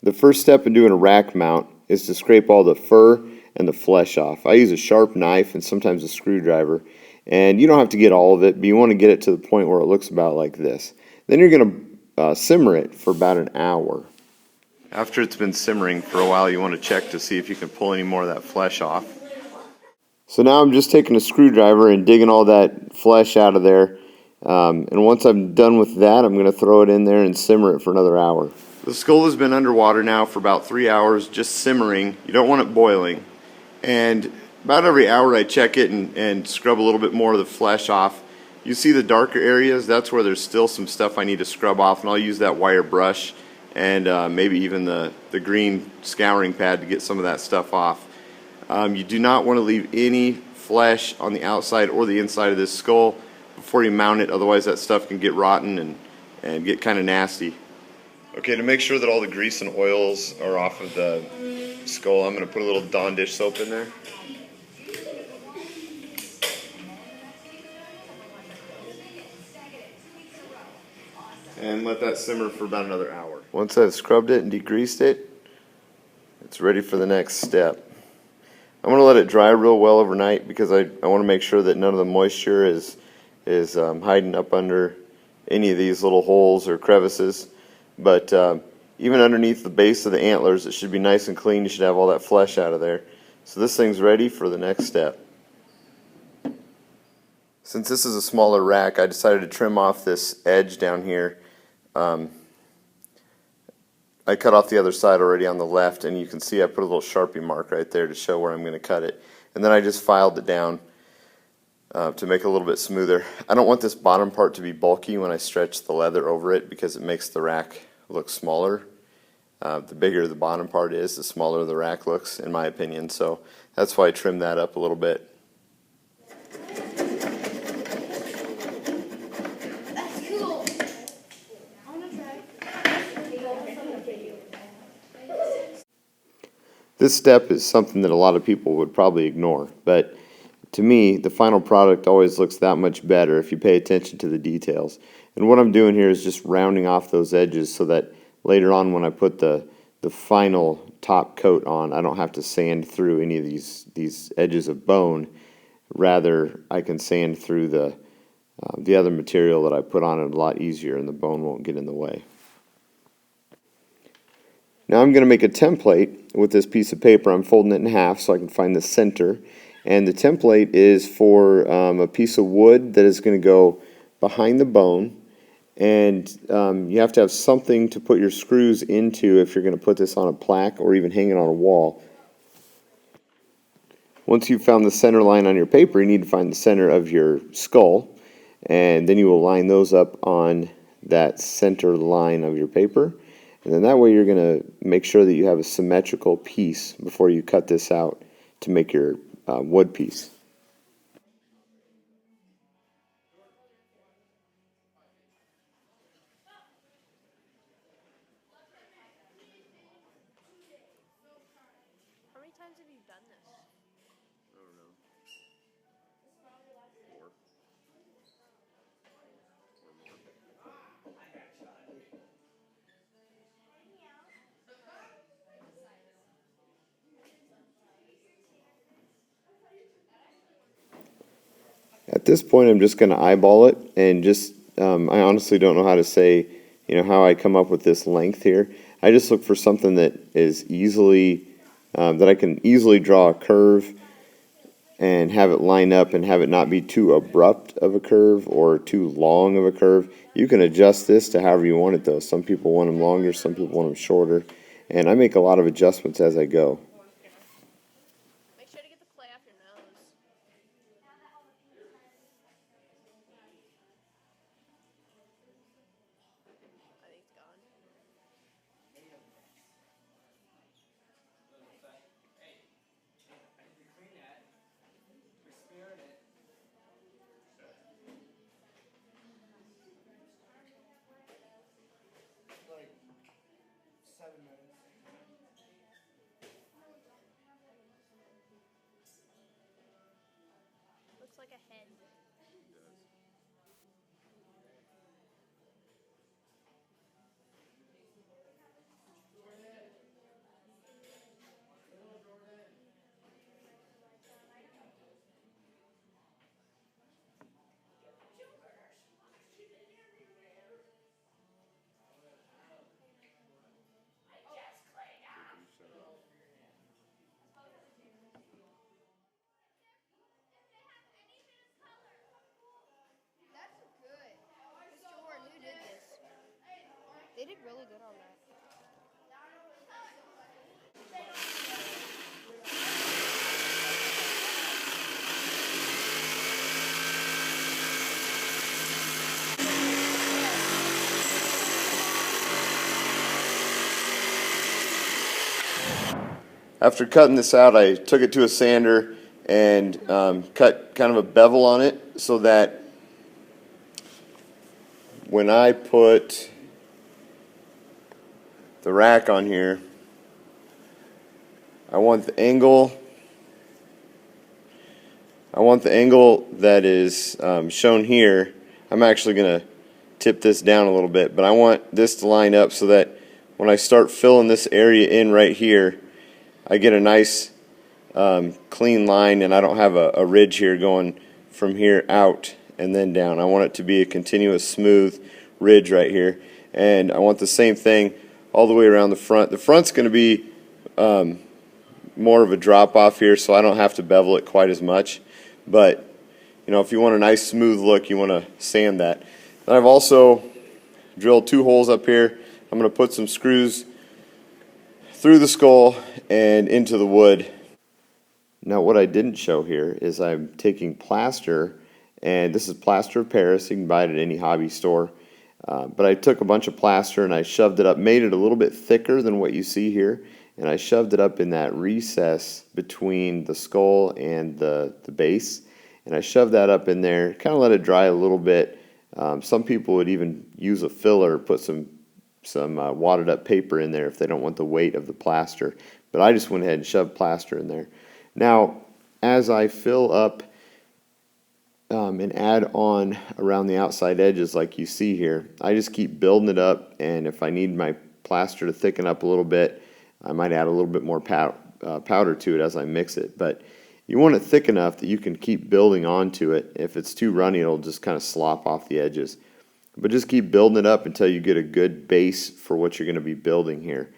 The first step in doing a rack mount is to scrape all the fur and the flesh off. I use a sharp knife and sometimes a screwdriver, and you don't have to get all of it, but you want to get it to the point where it looks about like this. Then you're going to simmer it for about an hour. After it's been simmering for a while, you want to check to see if you can pull any more of that flesh off. So now I'm just taking a screwdriver and digging all that flesh out of there. And once I'm done with that, I'm going to throw it in there and simmer it for another hour. The skull has been underwater now for about 3 hours, just simmering. You don't want it boiling. And about every hour I check it and scrub a little bit more of the flesh off. You see the darker areas, that's where there's still some stuff I need to scrub off, and I'll use that wire brush and maybe even the green scouring pad to get some of that stuff off. You do not want to leave any flesh on the outside or the inside of this skull before you mount it, otherwise that stuff can get rotten and get kind of nasty. Okay, to make sure that all the grease and oils are off of the skull, I'm going to put a little Dawn dish soap in there. And let that simmer for about another hour. Once I've scrubbed it and degreased it, it's ready for the next step. I'm going to let it dry real well overnight because I want to make sure that none of the moisture is hiding up under any of these little holes or crevices. But even underneath the base of the antlers, it should be nice and clean. You should have all that flesh out of there. So this thing's ready for the next step. Since this is a smaller rack, I decided to trim off this edge down here. I cut off the other side already on the left, and you can see I put a little Sharpie mark right there to show where I'm going to cut it. And then I just filed it down to make it a little bit smoother. I don't want this bottom part to be bulky when I stretch the leather over it because it makes the rack look smaller. The bigger the bottom part is, the smaller the rack looks, in my opinion. So that's why I trimmed that up a little bit. That's cool. I want to try. This step is something that a lot of people would probably ignore, but to me, the final product always looks that much better if you pay attention to the details. And what I'm doing here is just rounding off those edges so that later on when I put the final top coat on, I don't have to sand through any of these edges of bone. Rather, I can sand through the other material that I put on it a lot easier, and the bone won't get in the way. Now I'm going to make a template with this piece of paper. I'm folding it in half so I can find the center. And the template is for a piece of wood that is going to go behind the bone. And you have to have something to put your screws into if you're going to put this on a plaque or even hang it on a wall. Once you've found the center line on your paper, you need to find the center of your skull. And then you will line those up on that center line of your paper. And then that way you're going to make sure that you have a symmetrical piece before you cut this out to make your wood piece. How many times have you done this? I don't know. 4. At this point, I'm just going to eyeball it, and just I honestly don't know how to say, how I come up with this length here. I just look for something that is easily that I can easily draw a curve and have it line up and have it not be too abrupt of a curve or too long of a curve. You can adjust this to however you want it though. Some people want them longer, some people want them shorter, and I make a lot of adjustments as I go. Make sure to get the clay off your nose. I think it's gone. Like 7 minutes. Looks like a head. They did really good on that. After cutting this out, I took it to a sander and cut kind of a bevel on it so that when I put the rack on here, I want the angle that is shown here. I'm actually going to tip this down a little bit, but I want this to line up so that when I start filling this area in right here, I get a nice clean line and I don't have a ridge here going from here out and then down. I want it to be a continuous smooth ridge right here, and I want the same thing all the way around the front. The front's going to be more of a drop off here, so I don't have to bevel it quite as much, but you know, if you want a nice smooth look, you want to sand that. And I've also drilled 2 holes up here. I'm going to put some screws through the skull and into the wood. Now what I didn't show here is I'm taking plaster, and this is plaster of Paris. You can buy it at any hobby store. But I took a bunch of plaster and I shoved it up, made it a little bit thicker than what you see here, and I shoved it up in that recess between the skull and the base, and I shoved that up in there, kind of let it dry a little bit. Some people would even use a filler, put some wadded up paper in there if they don't want the weight of the plaster, but I just went ahead and shoved plaster in there. Now as I fill up and add on around the outside edges like you see here, I just keep building it up, and if I need my plaster to thicken up a little bit, I might add a little bit more powder to it as I mix it. But you want it thick enough that you can keep building onto it. If it's too runny, it'll just kind of slop off the edges. But just keep building it up until you get a good base for what you're going to be building here.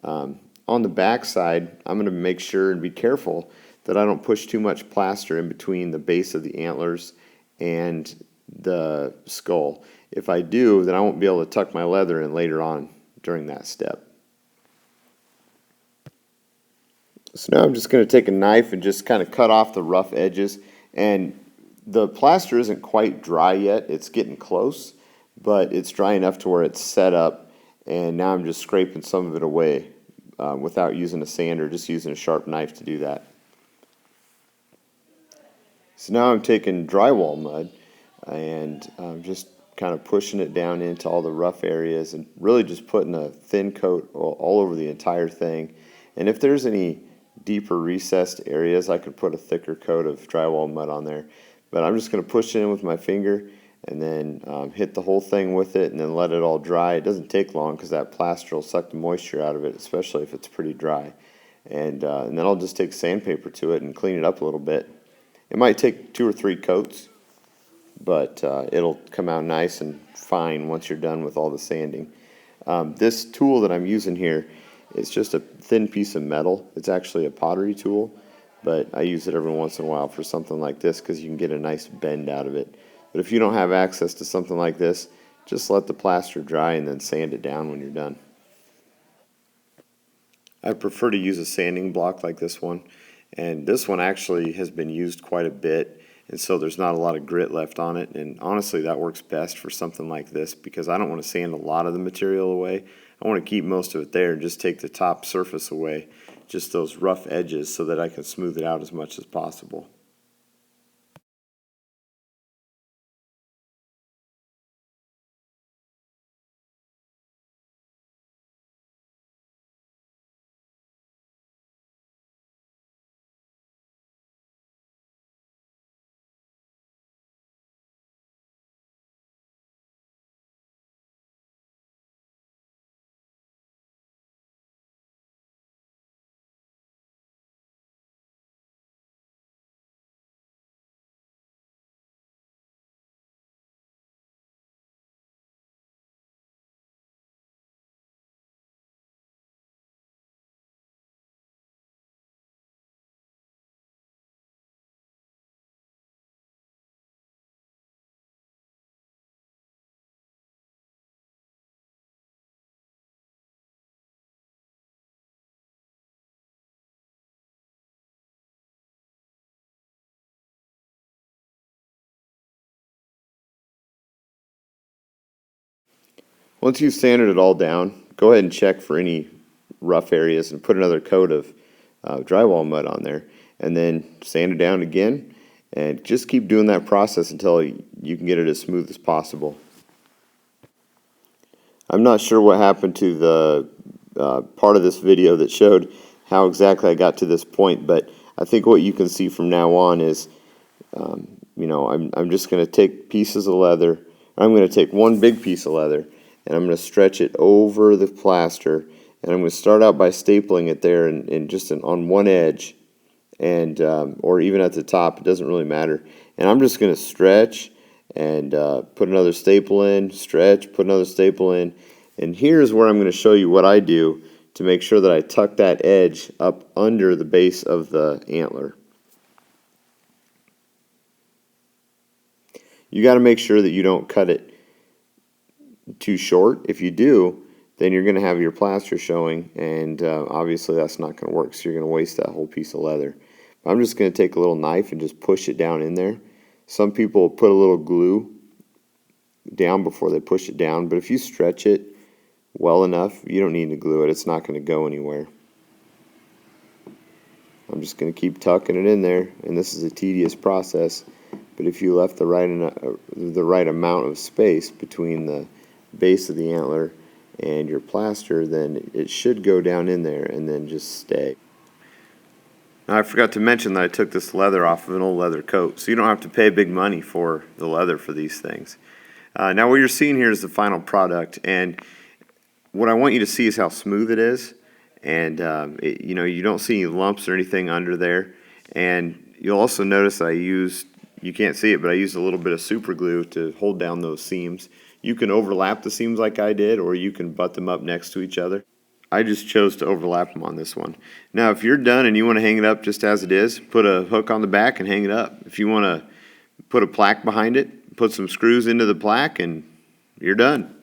On the back side, I'm going to make sure and be careful that I don't push too much plaster in between the base of the antlers and the skull. If I do, then I won't be able to tuck my leather in later on during that step. So now I'm just going to take a knife and just kind of cut off the rough edges. And the plaster isn't quite dry yet. It's getting close, but it's dry enough to where it's set up. And now I'm just scraping some of it away without using a sander, just using a sharp knife to do that. So now I'm taking drywall mud and just kind of pushing it down into all the rough areas and really just putting a thin coat all over the entire thing. And if there's any deeper recessed areas, I could put a thicker coat of drywall mud on there. But I'm just going to push it in with my finger and then hit the whole thing with it and then let it all dry. It doesn't take long because that plaster will suck the moisture out of it, especially if it's pretty dry. And then I'll just take sandpaper to it and clean it up a little bit. It might take 2 or 3 coats, but it'll come out nice and fine once you're done with all the sanding. This tool that I'm using here is just a thin piece of metal. It's actually a pottery tool, but I use it every once in a while for something like this because you can get a nice bend out of it. But if you don't have access to something like this, just let the plaster dry and then sand it down when you're done. I prefer to use a sanding block like this one, and this one actually has been used quite a bit, and so there's not a lot of grit left on it. And honestly, that works best for something like this because I don't want to sand a lot of the material away. I want to keep most of it there and just take the top surface away, just those rough edges, so that I can smooth it out as much as possible. Once you've sanded it all down, go ahead and check for any rough areas and put another coat of drywall mud on there, and then sand it down again, and just keep doing that process until you can get it as smooth as possible. I'm not sure what happened to the part of this video that showed how exactly I got to this point, but I think what you can see from now on is, I'm just going to take pieces of leather. I'm going to take one big piece of leather, and I'm going to stretch it over the plaster, and I'm going to start out by stapling it there and just on one edge, and or even at the top, it doesn't really matter. And I'm just going to stretch and put another staple in, stretch, put another staple in, and here's where I'm going to show you what I do to make sure that I tuck that edge up under the base of the antler. You got to make sure that you don't cut it too short. If you do, then you're going to have your plaster showing, and obviously that's not going to work, so you're going to waste that whole piece of leather. I'm just going to take a little knife and just push it down in there. Some people put a little glue down before they push it down, but if you stretch it well enough, you don't need to glue it. It's not going to go anywhere. I'm just going to keep tucking it in there, and this is a tedious process, but if you left the right amount of space between the base of the antler and your plaster, then it should go down in there and then just stay. Now, I forgot to mention that I took this leather off of an old leather coat, so you don't have to pay big money for the leather for these things. Now what you're seeing here is the final product, and what I want you to see is how smooth it is, and you don't see any lumps or anything under there. And you'll also notice I used, you can't see it, but I used a little bit of super glue to hold down those seams. You can overlap the seams like I did, or you can butt them up next to each other. I just chose to overlap them on this one. Now if you're done and you want to hang it up just as it is, put a hook on the back and hang it up. If you want to put a plaque behind it, put some screws into the plaque, and you're done.